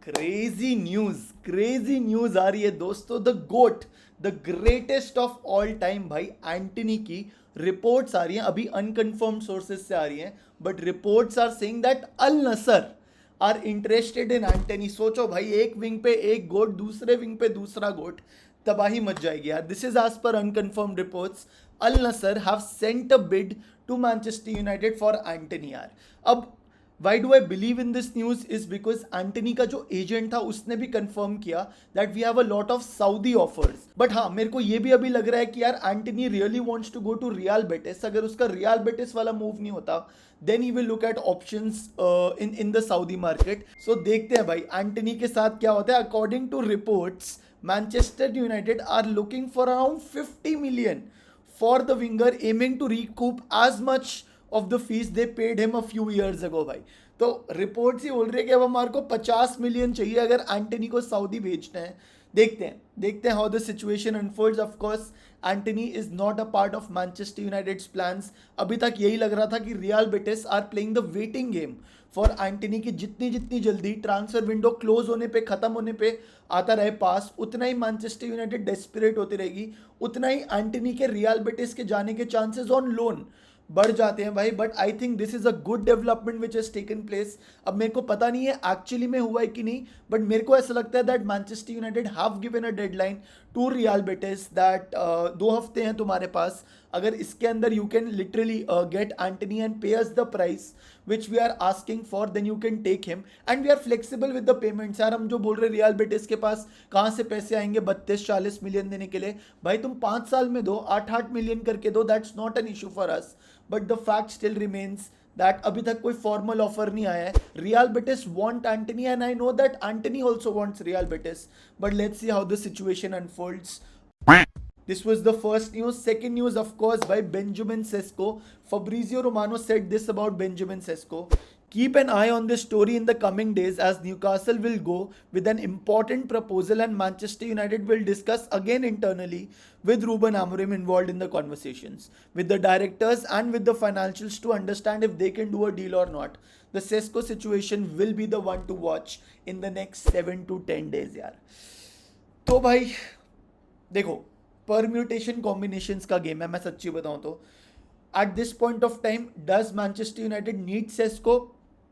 Crazy news आ रही है दोस्तों। The GOAT, the greatest of all time भाई एंटनी की रिपोर्ट्स आ रही हैं, अभी अनकंफर्म्ड सोर्सेज से आ रही हैं, but reports are saying that Al Nassr are interested in Antony. सोचो भाई, एक विंग पे एक गोट, दूसरे विंग पे दूसरा गोट, तबाही मच जाएगी यार। This is as per unconfirmed reports. Al Nassr have sent a bid to Manchester United for Antony यार। अब why do I believe in this news is because Antony का जो एजेंट था उसने भी कंफर्म किया that we have a lot of Saudi offers. But हाँ, मेरे को ये भी अभी लग रहा है कि यार Antony really wants to go to Real Betis. अगर उसका रियल बेटिस वाला मूव नहीं होता then he will look at options in the Saudi market. So देखते हैं भाई एंटनी के साथ क्या होता है। According to reports, Manchester United are looking for around 50 million for the winger, aiming to recoup as much of the fees they paid him a few years ago भाई। तो रिपोर्ट्स ही बोल रहे हैं कि अब हमारे को 50 मिलियन चाहिए अगर एंटनी को सऊदी भेजना है। देखते हैं how the situation unfolds. Of course Antony is not a part of Manchester United's plans. अभी तक यही लग रहा था कि Real Betis are playing the waiting game for Antony की जितनी जितनी जल्दी ट्रांसफर विंडो क्लोज होने पे, खत्म होने पे आता रहे पास, उतना ही मैनचेस्टर यूनाइटेड डेस्परेट होती रहेगी, उतना ही एंटनी के रियल बेटिस के जाने के चांसेस ऑन लोन बढ़ जाते हैं भाई। But I think this is a good development which has taken place. अब मेरे को पता नहीं है एक्चुअली में हुआ है कि नहीं, बट मेरे को ऐसा लगता है that Manchester United have given a deadline to Real Betis that 2 हफ्ते हैं तुम्हारे पास। अगर इसके अंदर you can literally get Antony and pay us the price which we are asking for, then you can take him and we are flexible with the payments. यार हम जो बोल रहे रियल बेटिस के पास कहाँ से पैसे आएंगे 32-40 मिलियन देने के लिए, भाई तुम 5 साल में दो, 8-8 मिलियन करके दो, that's not an issue for us. But the fact still remains that अभी तक कोई फॉर्मल ऑफर नहीं आया है। Real Betis want Antony and I know that Antony also wants real Betis, but let's see how the situation unfolds. This was the first news. Second news, of course, by Benjamin Sesko. Fabrizio Romano said this about Benjamin Sesko. Keep an eye on this story in the coming days as Newcastle will go with an important proposal and Manchester United will discuss again internally with Ruben Amorim involved in the conversations, with the directors and with the financials to understand if they can do a deal or not. The Sesko situation will be the one to watch in the next 7 to 10 days यार। तो भाई देखो, permutation combinations का game है। मैं सच्ची बताऊं तो at this point of time does Manchester United need Sesko?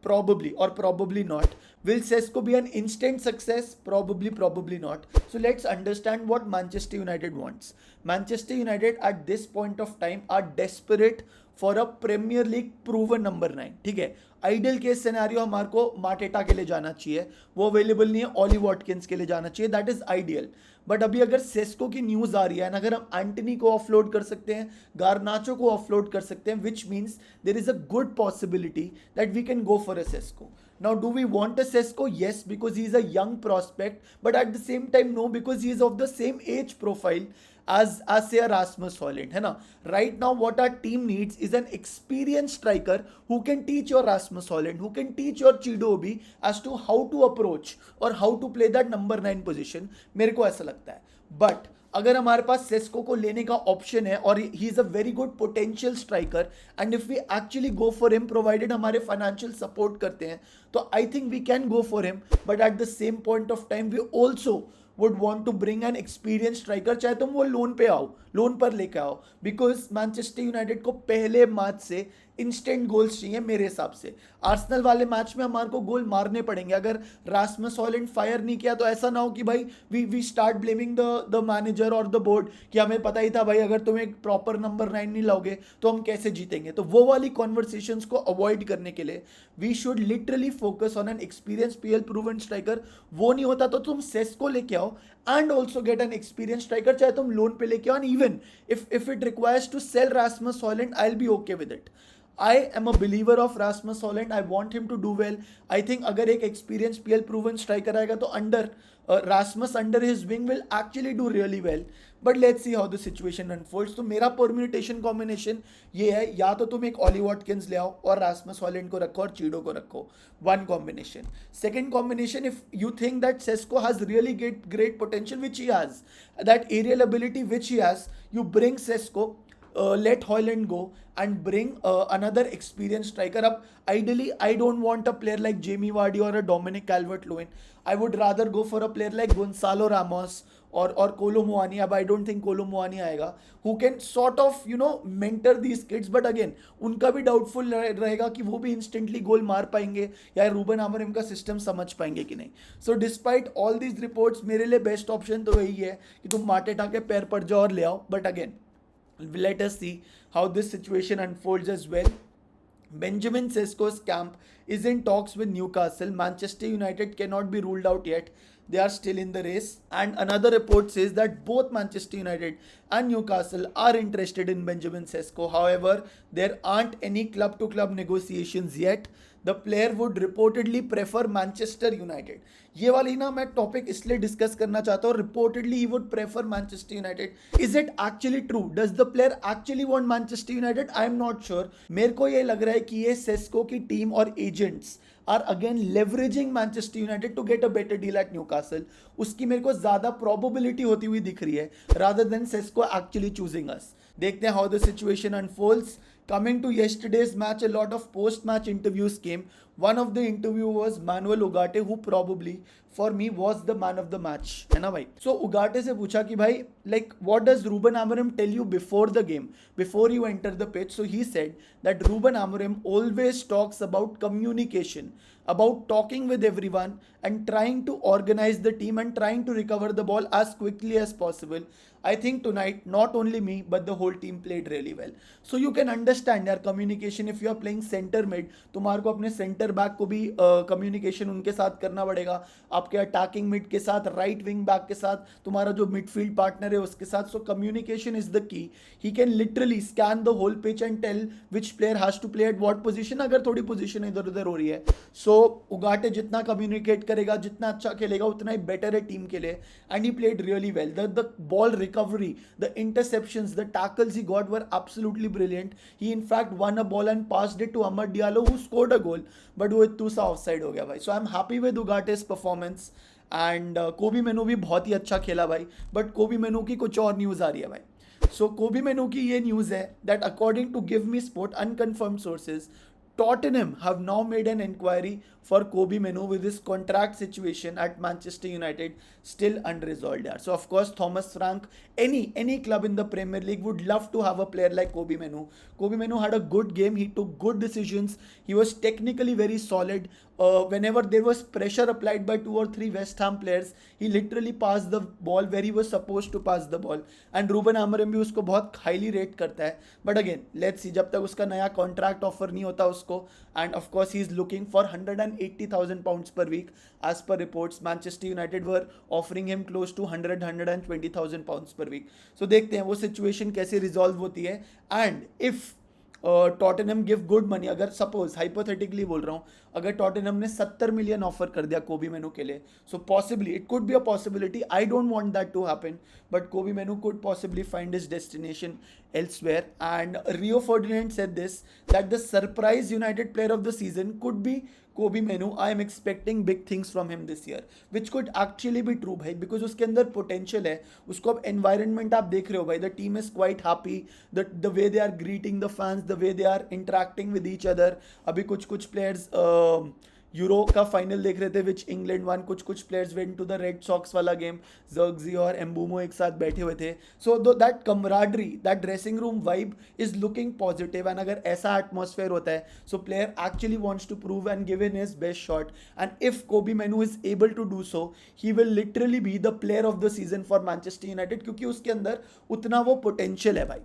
Probably or probably not. Will Sesko be an instant success? Probably not. So let's understand what Manchester United wants. Manchester United at this point of time are desperate for a Premier League proven number 9। ठीक है, ideal case scenario हमारे को मार्टेटा के लिए जाना चाहिए, वो available नहीं है, ऑली वॉटकिंस के लिए जाना चाहिए, दैट इज आइडियल। बट अभी अगर सेस्को की न्यूज आ रही है ना, अगर हम एंटनी को ऑफलोड कर सकते हैं, गारनाचो को ऑफलोड कर सकते हैं, which means there is a good possibility that we can go for a Sesko. Now, do we want a Sesko? Yes, because he is a young prospect, but at the same time, no, because he is of the same age profile as say a Rasmus Hojlund, है ना? Right now, what our team needs is an experienced striker who can teach your Rasmus Hojlund, who can teach your Chido Obi as to how to approach or how to play that number 9 position। मेरे को ऐसा लगता है। But अगर हमारे पास Sesko को लेने का ऑप्शन है और he is a very good potential striker and if we actually go for him, provided हमारे फाइनेंशियल सपोर्ट करते हैं, तो I think we can go for him. But at the same point of time we also would want to bring an experience striker, चाहे तुम वो loan पे आओ, loan पर लेके आओ, बिकॉज मैनचेस्टर यूनाइटेड को पहले मैच से इंस्टेंट गोल्स चाहिए मेरे हिसाब से। आर्सेनल वाले मैच में हमारे को गोल मारने पड़ेंगे। अगर रासमस हॉलैंड फायर नहीं किया तो ऐसा ना हो कि भाई we start blaming the manager और द बोर्ड कि हमें पता ही था भाई, अगर तुम एक प्रॉपर नंबर 9 नहीं लाओगे तो हम कैसे जीतेंगे। तो वो वाली कॉन्वर्सेशंस को अवॉइड करने के लिए we should literally focus on an experience PL proven striker. वो नहीं होता तो तुम सेस्को लेके आओ and also get an experience striker, चाहे तुम लोन पे लेके आओ, and even if it requires to sell Rasmus Hojlund, I'll be okay with it. I am a believer of Rasmus Hojlund. I want him to do well. I think अगर एक experienced PL proven striker आएगा तो Rasmus under his wing will actually do really well. But let's see how the situation unfolds. तो मेरा permutation combination ये है, या तो तुम एक ऑली वॉटकिंस ले आओ और रासमस हॉलैंड को रखो और चीडो को रखो, one combination. Second combination, if you think that Sesko has really great potential, which he has, that aerial ability which he has, you bring Sesko, let Hoyland go and bring another experienced striker. Up ideally, I don't want a player like Jamie Vardy or a Dominic Calvert-Lewin. I would rather go for a player like Gonzalo Ramos or Kolo Muani. अब I don't think Kolo Muani आएगा, who can sort of mentor these kids. But again, उनका भी doubtful रहेगा कि वो भी instantly गोल मार पाएंगे या रूबन आमोरिम का सिस्टम समझ पाएंगे कि नहीं. So despite all these reports मेरे लिए बेस्ट ऑप्शन तो वही है कि तुम मार्टेटा के पैर पड़ जाओ और ले आओ. But again, let us see how this situation unfolds as well. Benjamin Sesko's camp is in talks with Newcastle. Manchester United cannot be ruled out yet. They are still in the race. And another report says that both Manchester United and Newcastle are interested in Benjamin Sesko. However, there aren't any club to club negotiations yet. The player would reportedly prefer Manchester United. ये वाली ना मैं topic इसलिए discuss करना चाहता हूँ. Reportedly he would prefer Manchester United. Is it actually true? Does the player actually want Manchester United? I am not sure. मेरे को ये लग रहा है कि ये सेस्को की टीम और agents are again leveraging Manchester United to get a better deal at Newcastle. उसकी मेरे को ज्यादा प्रोबेबिलिटी होती हुई दिख रही है rather than Sesko actually choosing us. देखते हैं how the situation unfolds. Coming to yesterday's match, a lot of post-match interviews came. One of the interviewers, Manuel Ugarte, who probably for me was the man of the match, है ना भाई. So Ugarte से पूछा कि भाई, like, what does Ruben Amorim tell you before the game, before you enter the pitch? So he said that Ruben Amorim always talks about communication, about talking with everyone and trying to organize the team and trying to recover the ball as quickly as possible. I think tonight, not only me, but the whole team played really well. So you can understand यार communication. If you are playing center mid, तुम्हारे को अपने center back को भी communication उनके साथ करना पड़ेगा. आपके attacking mid के साथ, right wing back के साथ, तुम्हारा जो midfield partner है उसके साथ. So communication is the key. He can literally scan the whole pitch and tell which player has to play at what position. अगर थोड़ी position इधर उधर हो रही है. So Ugarte जितना communicate करेगा, जितना अच्छा खेलेगा, उतना ही better है team के लिए. And he played really well. The ball recovery, the interceptions, the tackles he got were absolutely brilliant. He in fact won a ball and passed it to Amad Diallo, who scored a goal, but वो इतू सा offside हो गया भाई. So I'm happy with Ugarte's performance. And कोबी मेनू भी बहुत ही अच्छा खेला भाई. बट कोबी मेनू की कुछ और न्यूज़ आ रही है भाई. सो कोबी मेनू की ये न्यूज़ है that according to Give Me Sport unconfirmed sources, Tottenham have now made an inquiry for Kobe Menu with his contract situation at Manchester United still unresolved. So of course Thomas Frank, any club in the Premier League would love to have a player like Kobe Menu. Kobe Menu had a good game. He took good decisions. He was technically very solid. Whenever there was pressure applied by 2 or 3 West Ham players, he literally passed the ball where he was supposed to pass the ball. And Ruben Amorim भी उसको बहुत highly rate करता है. But again, let's see, जब तक उसका नया contract offer नहीं होता उसको. And of course he is looking for 180,000 pounds per week. As per reports, Manchester United were offering him close to 120,000 pounds per week. So देखते हैं वो situation कैसे resolve होती है. And if Tottenham give good money, अगर suppose hypothetically बोल रहा हूँ, अगर टॉटनहम ने 70 मिलियन ऑफर कर दिया कोबी मेनू के लिए, so possibly it could be a possibility. I don't want that to happen, but Kobbie Mainoo could possibly find his destination elsewhere. And Rio Ferdinand said this, that the surprise United player of the season could be Kobe Menu. I am expecting big things from him this year, which could actually be true भाई, because उसके अंदर potential है. उसको अब environment आप देख रहे हो भाई, the team is quite happy, the way they are greeting the fans, the way they are interacting with each other. अभी कुछ players यूरो का फाइनल देख रहे थे विच इंग्लैंड वन. कुछ players went to the Red Sox वाला game. Zirkzee और Mbeumo एक साथ बैठे हुए थे. So that camaraderie, that dressing room vibe is looking positive. And अगर ऐसा एटमॉस्फेयर होता है, so player actually wants to prove and give in his best shot. And if Kobbie Mainoo is able to do so, he will literally be the player of the season for Manchester United, क्योंकि उसके अंदर उतना वो potential है भाई.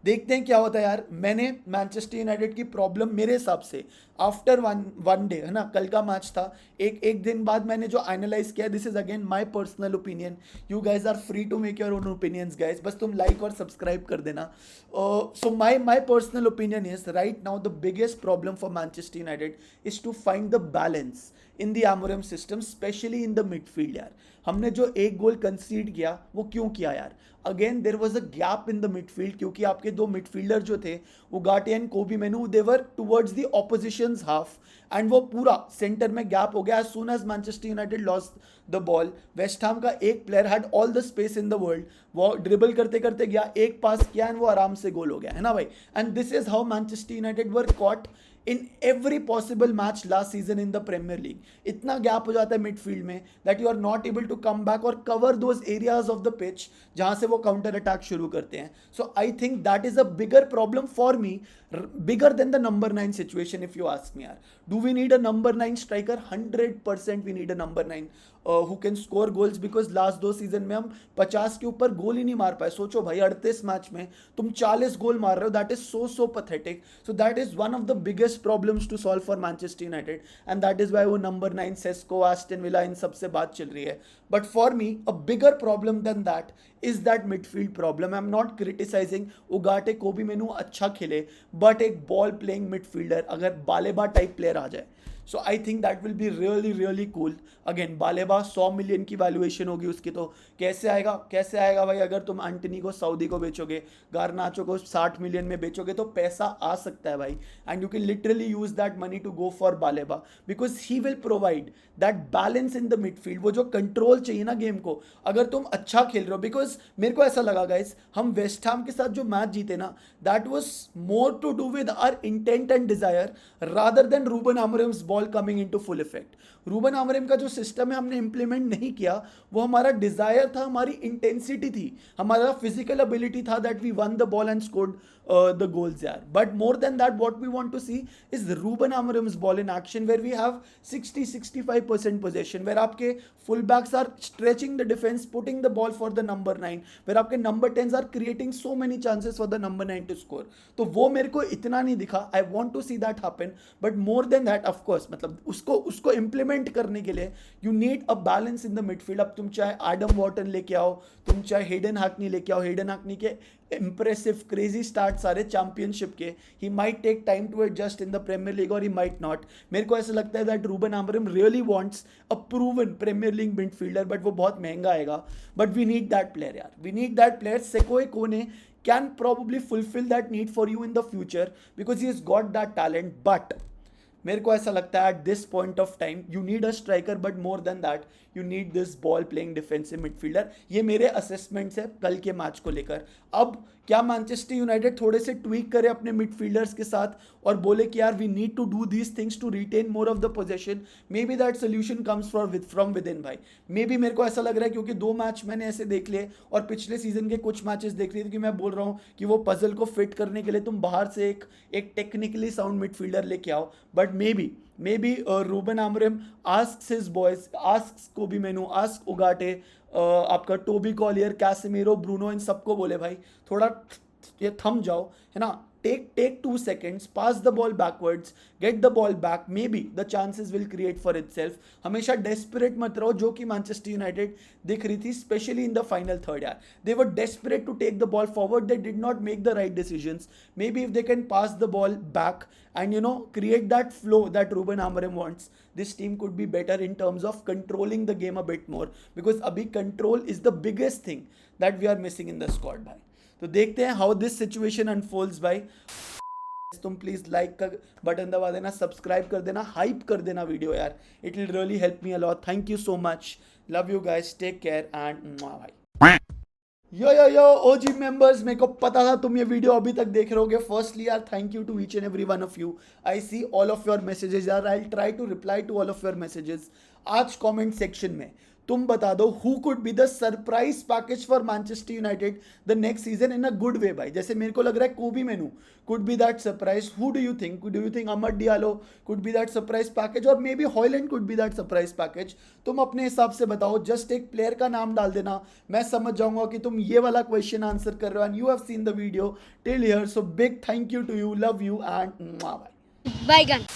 देखते हैं क्या होता है यार. मैंने मैनचेस्टर यूनाइटेड की प्रॉब्लम मेरे हिसाब से आफ्टर वन डे, है ना, कल का मैच था, एक दिन बाद मैंने जो एनालाइज किया, this is again my personal opinion. You guys are free to make your own opinions guys, बस तुम लाइक और सब्सक्राइब कर देना. So my personal opinion is right now the biggest problem for Manchester United is to find the balance in the Amorim system, specially in the midfield यार. हमने जो एक गोल कंसीड किया वो क्यों किया यार? Again there was a gap in the midfield, क्योंकि आपके दो मिडफील्डर जो थे Ugarte and Kobbie Mainoo, they were towards the opposition half, and वो पूरा सेंटर में गैप हो गया. As soon as Manchester United lost the ball, West Ham का एक player had all the space in the world, वो ड्रिबल करते करते गया, एक पास किया एंड वो आराम से गोल हो गया, है ना भाई? And this is how Manchester United were caught in every possible match last season in the Premier League. इतना गैप हो जाता है मिडफील्ड में that you are not able to come back or cover those areas of the pitch जहाँ से वो counter attack शुरू करते हैं. So I think that is a bigger problem for me, bigger than the number 9 situation if you ask me यार. Do we need a number 9 striker? 100% we need a number 9 who can score goals, because last 2 season में हम 50 के ऊपर गोल ही नहीं मार पाए. सोचो भाई 38 मैच में तुम 40 गोल मार रहे हो. That is so pathetic. So that is one of the biggest problems to solve for Manchester United, and that is why वो नंबर 9 सेस्को, एस्टन विला, इन सबसे बात चल रही है. But for me a bigger problem than that is that midfield problem. I am not criticising Ugarte, Kobbie Mainoo अच्छा खेले, but एक बॉल प्लेइंग मिडफील्डर अगर बालेबा टाइप प्लेयर आ जाए, so I think that will be really cool. Again Baleba 100 million की valuation होगी उसकी, तो कैसे आएगा भाई? अगर तुम एंटनी को सऊदी को बेचोगे, गारनाचो को 60 मिलियन में बेचोगे, तो पैसा आ सकता है भाई. And you can literally use that money to go for Baleba, because he will provide that balance in the midfield. वो जो कंट्रोल चाहिए ना गेम को, अगर तुम अच्छा खेल रहे हो, बिकॉज मेरे को ऐसा लगा गाइस, हम वेस्ट हैम के साथ जो मैच जीते ना, that was more to do with our intent and desire rather than Ruben Amorim's ball coming into full effect. Ruben Amorim का जो सिस्टम है हमने इंप्लीमेंट नहीं किया, वो हमारा डिजायर था, हमारी इंटेंसिटी थी, हमारा फिजिकल एबिलिटी था, that we won the ball and scored the goals यार. But more than that, what we want to see is Ruben Amorim's ball in action, where we have 60-65% possession, where आपके full backs are stretching the defense, putting the ball for the number 9, where आपके number 10s are creating so many chances for the number 9 to score. तो वो मेरे को इतना नहीं दिखा. I want to see that happen, but more than that, of course, मतलब उसको implement करने के लिए you need a balance in the midfield. अब तुम चाहे एडम वॉर्टन लेके आओ, तुम चाहे हेडन हैकनी लेके आओ, हेडन हैकनी के impressive crazy start सारे चैंपियनशिप के, he might take time to adjust in the Premier League or he might not. मेरे को ऐसा लगता है that Ruben Amorim really wants a proven Premier League midfielder, but वो बहुत महंगा आएगा. But we need that player यार, we need that player. Sekou Kone can probably fulfill that need for you in the future because he has got that talent. But मेरे को ऐसा लगता है at this point of time you need a striker, but more than that you need this ball playing defensive midfielder. ये मेरे assessments है कल के मैच को लेकर. अब क्या मैनचेस्टर यूनाइटेड थोड़े से ट्वीक करे अपने मिडफील्डर्स के साथ और बोले कि यार we need to do these things to retain more of the possession? Maybe that solution comes from within भाई. मे बी मेरे को ऐसा लग रहा है, क्योंकि 2 मैच मैंने ऐसे देख लिए और पिछले सीजन के कुछ मैचेस देख लिए, कि मैं बोल रहा हूँ कि वो पजल को फिट करने के लिए तुम बाहर से एक टेक्निकली साउंड मिडफील्डर लेके आओ. But maybe Ruben Amorim asks his boys, asks Kobbie Mainoo, ask Ugarte, आपका टोबी कॉलियर, कैसेमीरो, ब्रूनो, इन सबको बोले भाई थोड़ा ये थम जाओ, है ना. Take 2 seconds, pass the ball backwards, get the ball back, maybe the chances will create for itself. हमेशा desperate मत रहो, जो कि मैनचेस्टर यूनाइटेड दिख रही थी, especially in the final third यार. They were desperate to take the ball forward, they did not make the right decisions. Maybe if they can pass the ball back and create that flow that Ruben Amorim wants, this team could be better in terms of controlling the game a bit more, because अभी control is the biggest thing that we are missing in the squad भाई. तो देखते हैं how this situation unfolds भाई. तुम please like का button दबा देना, सब्सक्राइब कर देना, हाइप कर देना वीडियो यार. It will really help me a lot. Thank you so much, love you guys, take care and भाई. यो ओजी मेंबर्स, मेरे को पता था तुम ये वीडियो अभी तक देख रहे होगे. फर्स्टली यार thank you to each and every one of you. I see all of your messages यार. I will try to reply to all of your messages. आज कमेंट सेक्शन में तुम बता दो who could be the surprise package for Manchester United the next season in a good way भाई. जैसे मेरे को लग रहा है Kobbie Mainoo could be that surprise. Who do you think Amar Diallo could be that surprise package, और maybe Hojlund could be that surprise package? तुम अपने हिसाब से बताओ, जस्ट एक प्लेयर का नाम डाल देना, मैं समझ जाऊंगा कि तुम ये वाला क्वेश्चन आंसर कर रहे हो and you have seen the video till here. So big thank you to you, love you and भाई. Bye gun.